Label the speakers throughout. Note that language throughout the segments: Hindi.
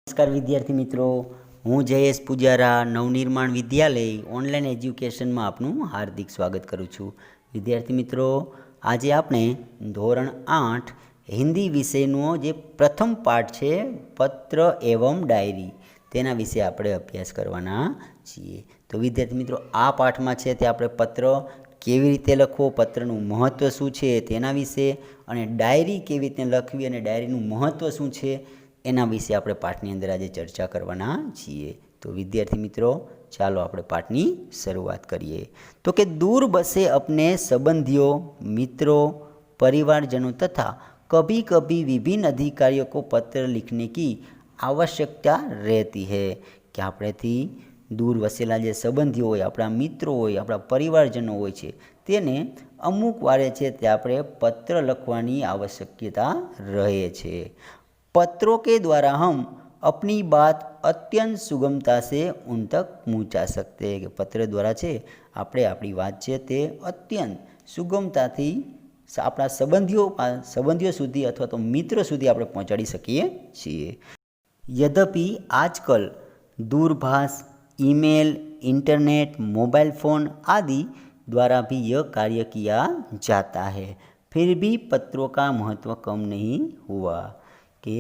Speaker 1: नमस्कार विद्यार्थी मित्रों, हूँ जयेश पुजारा नवनिर्माण विद्यालय ऑनलाइन एज्युकेशन में आपનું हार्दिक स्वागत करूँ छूँ। विद्यार्थी मित्रों, आज आपणे धोरण 8 हिंदी विषयनो जे प्रथम पाठ है पत्र एवं डायरी तेना विषे आपणे अभ्यास करवाना छीए। तो विद्यार्थी मित्रों, आ पाठ में छे ते आपणे पत्र केवी रीते लखवो, पत्रनुं महत्व शुं छे तेना विषे अने डायरी केवी रीते लखवी अने डायरीनुं महत्व शुं छे एना विषे आपणे पाठनी अंदर आज चर्चा करवाना छीए। तो विद्यार्थी मित्रों, चालो आपणे पाठनी शरूआत करीए। तो कि दूर बसे अपने संबंधियों, मित्रों, परिवारजनों तथा कभी कभी विभिन्न अधिकारियों को पत्र लिखने की आवश्यकता रहती है। कि आपणेथी दूर वसेला जे संबंधीओ होय, आपણા મિત્રો હોય, આપણા પરિવારજનો હોય છે, તેને અમુક વારે છે તે આપણે પત્ર લખવાની આવશ્યકતા રહે છે। पत्रों के द्वारा हम अपनी बात अत्यंत सुगमता से उन तक पहुँचा सकते हैं। कि पत्र द्वारा छे आपणे आपणी बात छे ते अत्यंत सुगमताथी आपણા संबंधीओ सुधी अथवा तो मित्र सुधी आपणे पहोंचाडी सकीए छीए। यद्यपि आजकल दूरभाष, ईमेल, इंटरनेट, मोबाइल फ़ोन आदि द्वारा भी यह कार्य किया जाता है, फिर भी पत्रों का महत्व कम नहीं हुआ। कि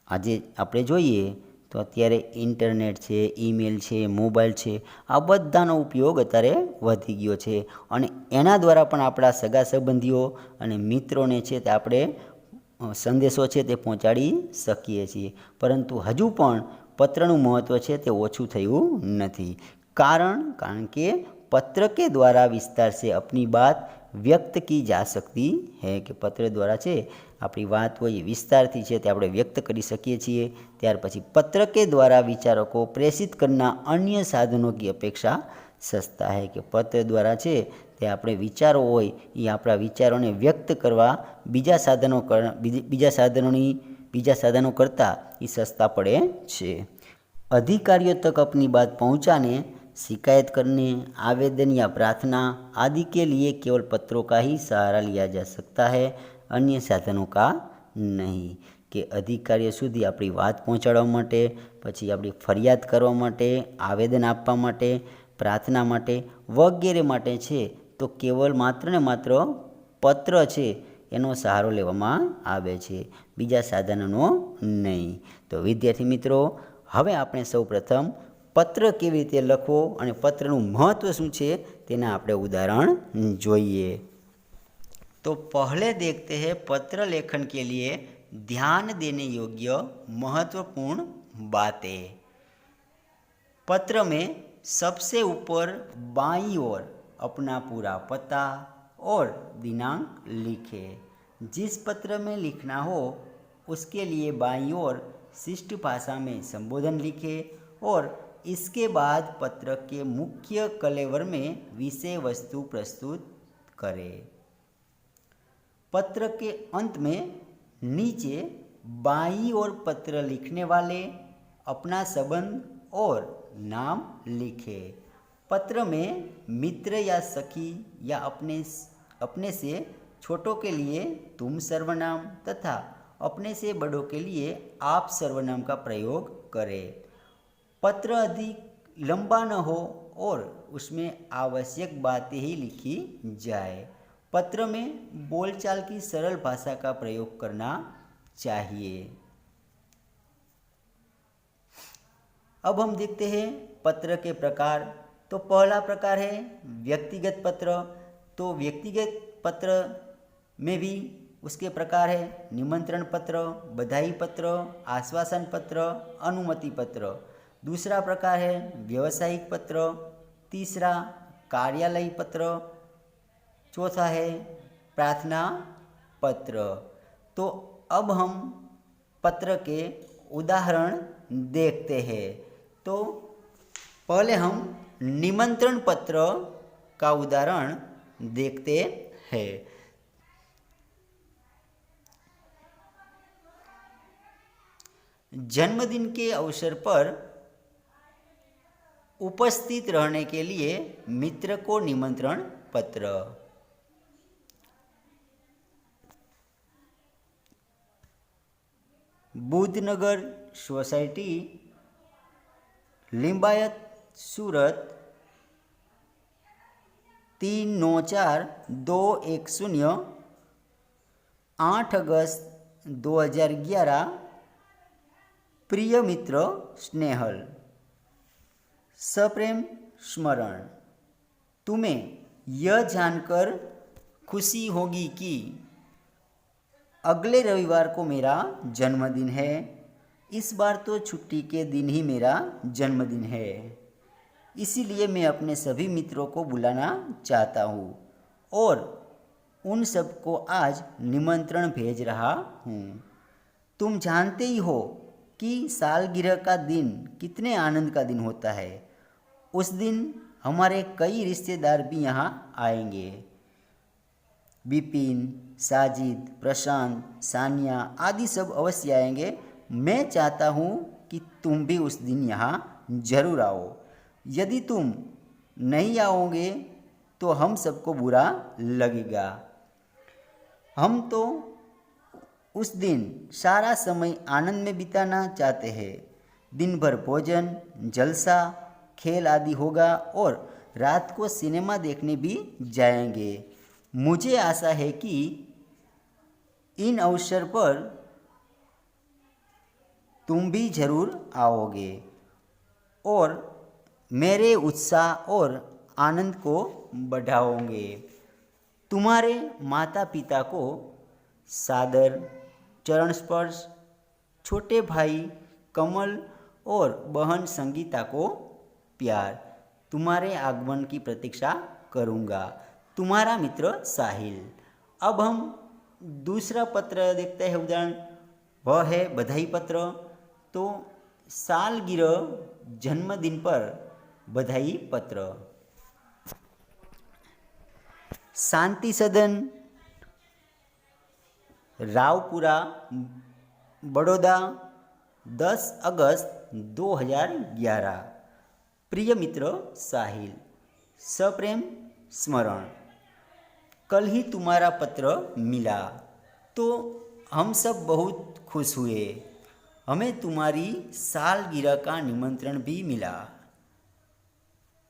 Speaker 1: आज आपणे जोईए तो अत्यारे इंटरनेट है, ईमेल है, मोबाइल है, आ बधानो उपयोग अत्यारे वधी गयो छे अने एना द्वारा पण आपणा सगा संबंधीओ अने मित्रोने छे ते आपणे संदेशो छे ते पहोंचाडी सकीए छीए। परंतु हजू पण पत्रनुं महत्व छे ते ओछुं थयुं नथी। कारण के पत्र के द्वारा विस्तार से अपनी बात व्यक्त की जा सकती है। कि पत्र द्वारा छे आपणी बात होय विस्तारथी छे ते आपणे व्यक्त करी सकीए छीए। त्यार पछी पत्र के द्वारा विचारों को प्रेषित करना अन्य साधनों की अपेक्षा सस्ता है। कि पत्र द्वारा छे ते आपणे विचारो होय ए आपणा विचारोने व्यक्त करवा बीजा साधनों करता ए सस्ता पड़े छे। अधिकारियों तक अपनी बात पहुंचाने, शिकायत करने, आवेदन या प्रार्थना आदि के लिए केवल पत्रों का ही सहारा लिया जा सकता है, अन्य साधनों का नहीं। कि अधिकारीओ सुधी आपणी बात पहोंचाडवा माटे, पछी आपणी फरियाद करवा माटे, आवेदन आपवा माटे, प्रार्थना माटे वगैरे माटे छे तो केवल मात्र ने मात्र पत्र छे एनो सहारो लेवामां आवे छे, बीजा साधनोनो नहीं। तो विद्यार्थी मित्रों, हवे आपणे सौ प्रथम पत्र केवी रीते लखवो अने पत्रनुं महत्व शुं छे तेना आपणे उदाहरण जोईए। तो पहले देखते हैं पत्र लेखन के लिए ध्यान देने योग्य महत्वपूर्ण बातें। पत्र में सबसे ऊपर बाईं ओर अपना पूरा पता और दिनांक लिखें। जिस पत्र में लिखना हो उसके लिए बाईं ओर शिष्ट भाषा में संबोधन लिखें और इसके बाद पत्र के मुख्य कलेवर में विषय वस्तु प्रस्तुत करें। पत्र के अंत में नीचे बाईं ओर पत्र लिखने वाले अपना संबंध और नाम लिखे। पत्र में मित्र या सखी या अपने से छोटों के लिए तुम सर्वनाम तथा अपने से बड़ों के लिए आप सर्वनाम का प्रयोग करें। पत्र अधिक लंबा न हो और उसमें आवश्यक बातें ही लिखी जाए। पत्र में बोलचाल की सरल भाषा का प्रयोग करना चाहिए। अब हम देखते हैं पत्र के प्रकार। तो पहला प्रकार है व्यक्तिगत पत्र। तो व्यक्तिगत पत्र में भी उसके प्रकार है निमंत्रण पत्र, बधाई पत्र, आश्वासन पत्र, अनुमति पत्र। दूसरा प्रकार है व्यावसायिक पत्र। तीसरा कार्यालयी पत्र। चौथा है प्रार्थना पत्र। तो अब हम पत्र के उदाहरण देखते हैं। तो पहले हम निमंत्रण पत्र का उदाहरण देखते हैं। जन्मदिन के अवसर पर उपस्थित रहने के लिए मित्र को निमंत्रण पत्र। बुधनगर सोसाइटी, लिंबायत, सूरत 394-210, 8 अगस्त 2011। प्रिय मित्र स्नेहल, सप्रेम स्मरण। तुम्हें यह जानकर खुशी होगी कि अगले रविवार को मेरा जन्मदिन है। इस बार तो छुट्टी के दिन ही मेरा जन्मदिन है, इसीलिए मैं अपने सभी मित्रों को बुलाना चाहता हूँ और उन सबको आज निमंत्रण भेज रहा हूँ। तुम जानते ही हो कि सालगिरह का दिन कितने आनंद का दिन होता है। उस दिन हमारे कई रिश्तेदार भी यहाँ आएंगे। विपिन, साजिद, प्रशांत, सानिया आदि सब अवश्य आएंगे। मैं चाहता हूँ कि तुम भी उस दिन यहाँ जरूर आओ। यदि तुम नहीं आओगे तो हम सबको बुरा लगेगा। हम तो उस दिन सारा समय आनंद में बिताना चाहते हैं। दिन भर भोजन, जलसा, खेल आदि होगा और रात को सिनेमा देखने भी जाएंगे। मुझे आशा है कि इन अवसर पर तुम भी जरूर आओगे और मेरे उत्साह और आनंद को बढ़ाओगे। तुम्हारे माता पिता को सादर चरण स्पर्श, छोटे भाई कमल और बहन संगीता को प्यार। तुम्हारे आगमन की प्रतीक्षा करूँगा। तुम्हारा मित्र साहिल। अब हम दूसरा पत्र देखते हैं। उदाहरण वह है बधाई पत्र। तो सालगिरह, जन्मदिन पर बधाई पत्र। शांति सदन, रावपुरा, बड़ौदा, 10 अगस्त 2011। प्रिय मित्र साहिल, सप्रेम स्मरण। कल ही तुम्हारा पत्र मिला तो हम सब बहुत खुश हुए। हमें तुम्हारी सालगिरह का निमंत्रण भी मिला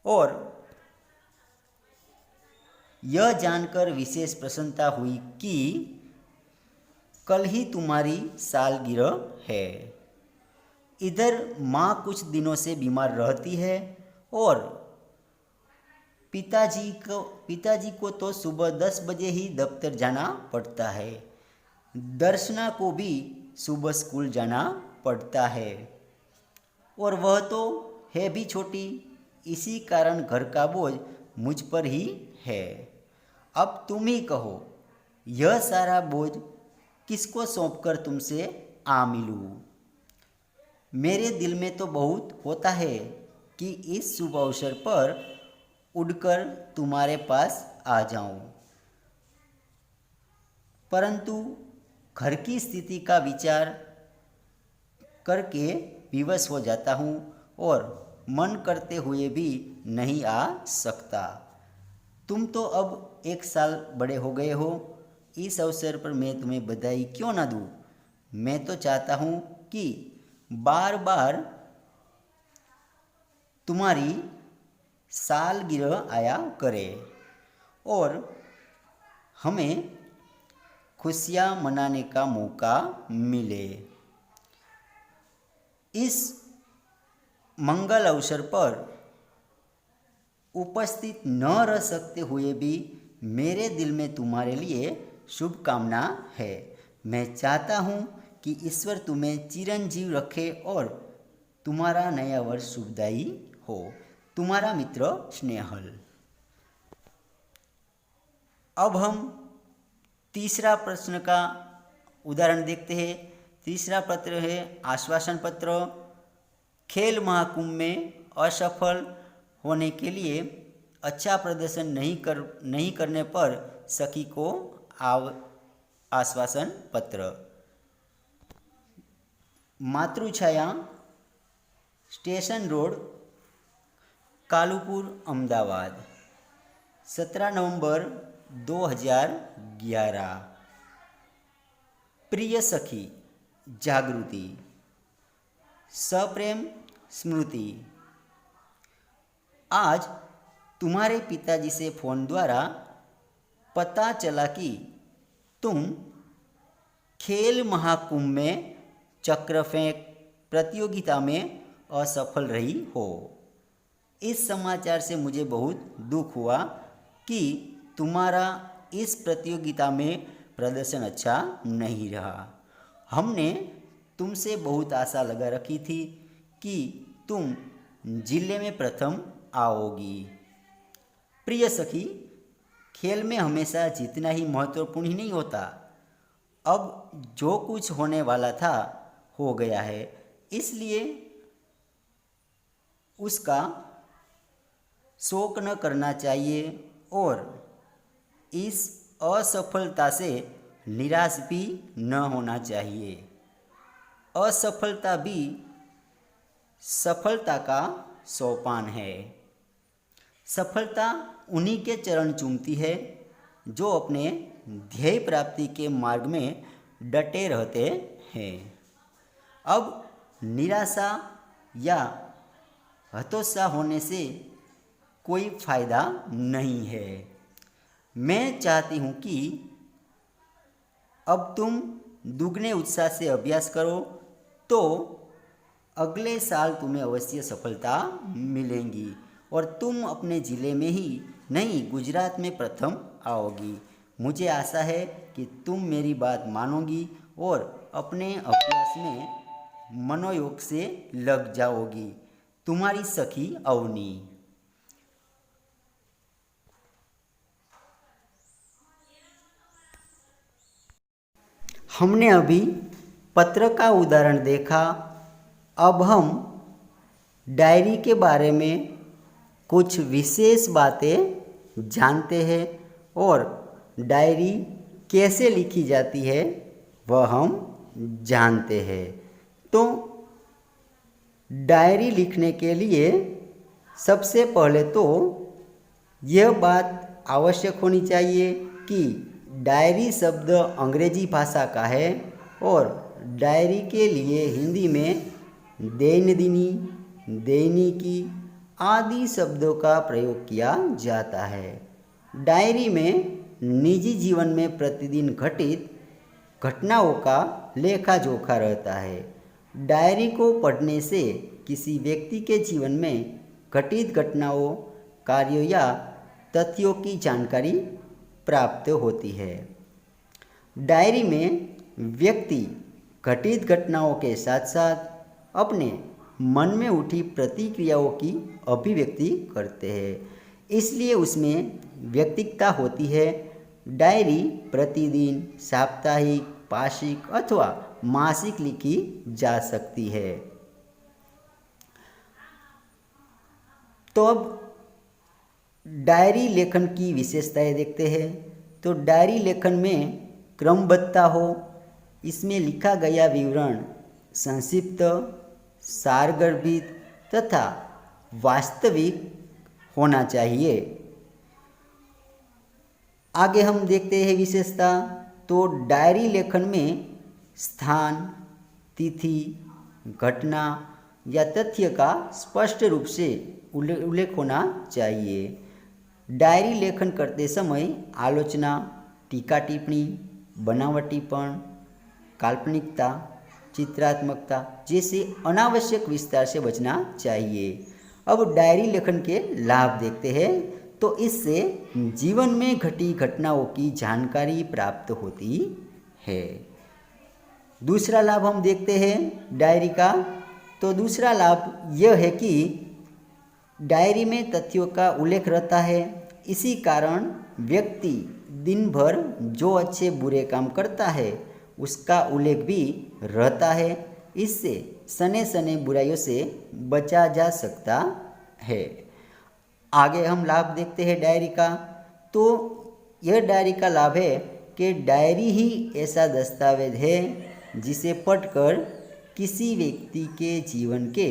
Speaker 1: और यह जानकर विशेष प्रसन्नता हुई कि कल ही तुम्हारी सालगिरह है। इधर माँ कुछ दिनों से बीमार रहती है और पिताजी को तो सुबह 10 बजे ही दफ्तर जाना पड़ता है। दर्शना को भी सुबह स्कूल जाना पड़ता है और वह तो है भी छोटी। इसी कारण घर का बोझ मुझ पर ही है। अब तुम ही कहो, यह सारा बोझ किसको सौंपकर तुमसे आ मिलूं? मेरे दिल में तो बहुत होता है कि इस शुभ अवसर पर उड़कर तुम्हारे पास आ जाऊं, परंतु घर की स्थिति का विचार करके विवश हो जाता हूँ और मन करते हुए भी नहीं आ सकता। तुम तो अब 1 साल बड़े हो गए हो। इस अवसर पर मैं तुम्हें बधाई क्यों ना दूँ? मैं तो चाहता हूँ कि बार बार तुम्हारी सालगिरह आया करे और हमें खुशियाँ मनाने का मौका मिले। इस मंगल अवसर पर उपस्थित न रह सकते हुए भी मेरे दिल में तुम्हारे लिए शुभकामना है। मैं चाहता हूँ कि ईश्वर तुम्हें चिरंजीव रखे और तुम्हारा नया वर्ष शुभदायी हो। तुम्हारा मित्र स्नेहल। अब हम तीसरा प्रश्न का उदाहरण देखते हैं। तीसरा पत्र है आश्वासन पत्र। खेल महाकुंभ में असफल होने के लिए अच्छा प्रदर्शन नहीं करने पर सखी को आश्वासन पत्र। मातृछाया, स्टेशन रोड, कालूपुर, अहमदाबाद, 17 नवंबर 2011। प्रिय सखी जागृति, सप्रेम स्मृति। आज तुम्हारे पिताजी से फ़ोन द्वारा पता चला कि तुम खेल महाकुंभ में चक्र फेंक प्रतियोगिता में असफल रही हो। इस समाचार से मुझे बहुत दुख हुआ कि तुम्हारा इस प्रतियोगिता में प्रदर्शन अच्छा नहीं रहा। हमने तुमसे बहुत आशा लगा रखी थी कि तुम जिले में प्रथम आओगी। प्रिय सखी, खेल में हमेशा जीतना ही महत्वपूर्ण ही नहीं होता। अब जो कुछ होने वाला था हो गया है, इसलिए उसका शोक न करना चाहिए और इस असफलता से निराश भी न होना चाहिए। असफलता भी सफलता का सोपान है। सफलता उन्हीं के चरण चूमती है जो अपने ध्येय प्राप्ति के मार्ग में डटे रहते हैं। अब निराशा या हतोत्साह होने से कोई फायदा नहीं है। मैं चाहती हूँ कि अब तुम दुगने उत्साह से अभ्यास करो तो अगले साल तुम्हें अवश्य सफलता मिलेंगी और तुम अपने ज़िले में ही नहीं गुजरात में प्रथम आओगी। मुझे आशा है कि तुम मेरी बात मानोगी और अपने अभ्यास में मनोयोग से लग जाओगी। तुम्हारी सखी अवनी। हमने अभी पत्र का उदाहरण देखा। अब हम डायरी के बारे में कुछ विशेष बातें जानते हैं और डायरी कैसे लिखी जाती है वह हम जानते हैं। तो डायरी लिखने के लिए सबसे पहले तो यह बात आवश्यक होनी चाहिए कि डायरी शब्द अंग्रेजी भाषा का है और डायरी के लिए हिंदी में दैनंदिनी, दैनिकी आदि शब्दों का प्रयोग किया जाता है। डायरी में निजी जीवन में प्रतिदिन घटित घटनाओं का लेखा जोखा रहता है। डायरी को पढ़ने से किसी व्यक्ति के जीवन में घटित घटनाओं, कार्यों या तथ्यों की जानकारी प्राप्त होती है। डायरी में व्यक्ति घटित घटनाओं के साथ साथ अपने मन में उठी प्रतिक्रियाओं की अभिव्यक्ति करते हैं, इसलिए उसमें व्यक्तिकता होती है। डायरी प्रतिदिन, साप्ताहिक, पाक्षिक अथवा मासिक लिखी जा सकती है। तो अब डायरी लेखन की विशेषताएं देखते हैं। तो डायरी लेखन में क्रमबद्धता हो, इसमें लिखा गया विवरण संक्षिप्त, सारगर्भित तथा वास्तविक होना चाहिए। आगे हम देखते हैं विशेषता। तो डायरी लेखन में स्थान, तिथि, घटना या तथ्य का स्पष्ट रूप से उल्लेख होना चाहिए। डायरी लेखन करते समय आलोचना, टीका टिप्पणी, बनावटीपन, काल्पनिकता, चित्रात्मकता जैसे अनावश्यक विस्तार से बचना चाहिए। अब डायरी लेखन के लाभ देखते हैं। तो इससे जीवन में घटी घटनाओं की जानकारी प्राप्त होती है। दूसरा लाभ हम देखते हैं डायरी का। तो दूसरा लाभ यह है कि डायरी में तथ्यों का उल्लेख रहता है। इसी कारण व्यक्ति दिन भर जो अच्छे बुरे काम करता है उसका उल्लेख भी रहता है। इससे सने सने बुराइयों से बचा जा सकता है। आगे हम लाभ देखते हैं डायरी का। तो यह डायरी का लाभ है कि डायरी ही ऐसा दस्तावेज है जिसे पढ़कर किसी व्यक्ति के जीवन के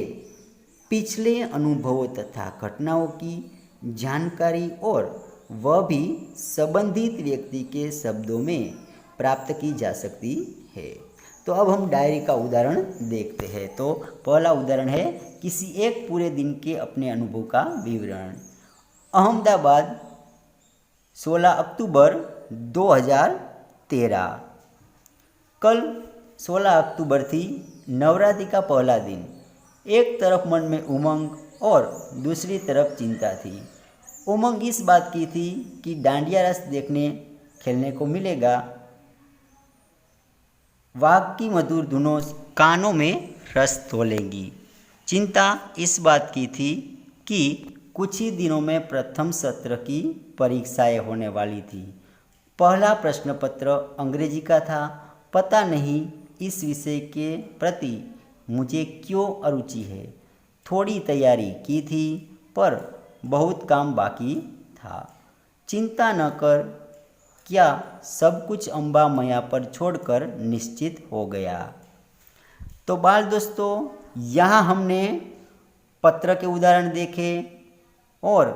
Speaker 1: पिछले अनुभवों तथा घटनाओं की जानकारी और वह भी संबंधित व्यक्ति के शब्दों में प्राप्त की जा सकती है। तो अब हम डायरी का उदाहरण देखते हैं। तो पहला उदाहरण है किसी एक पूरे दिन के अपने अनुभव का विवरण। अहमदाबाद 16 अक्टूबर 2013। कल 16 अक्टूबर थी, नवरात्रि का पहला दिन। एक तरफ मन में उमंग और दूसरी तरफ चिंता थी। उमंग इस बात की थी कि डांडिया रस देखने खेलने को मिलेगा। वाघ की मधुर धुनों कानों में रस तोलेंगी। चिंता इस बात की थी कि कुछ ही दिनों में प्रथम सत्र की परीक्षाएं होने वाली थी। पहला प्रश्न पत्र अंग्रेजी का था। पता नहीं इस विषय के प्रति मुझे क्यों अरुचि है। थोड़ी तैयारी की थी पर बहुत काम बाकी था। चिंता न कर, क्या सब कुछ अम्बा मैया पर छोड़कर निश्चित हो गया। तो बाल दोस्तों, यहाँ हमने पत्र के उदाहरण देखे और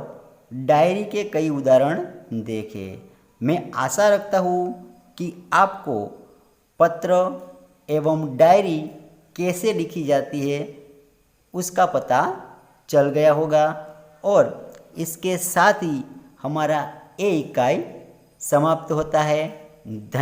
Speaker 1: डायरी के कई उदाहरण देखे। मैं आशा रखता हूँ कि आपको पत्र एवं डायरी कैसे लिखी जाती है उसका पता चल गया होगा और इसके साथ ही हमारा ये इकाई समाप्त होता है। धन्यवाद।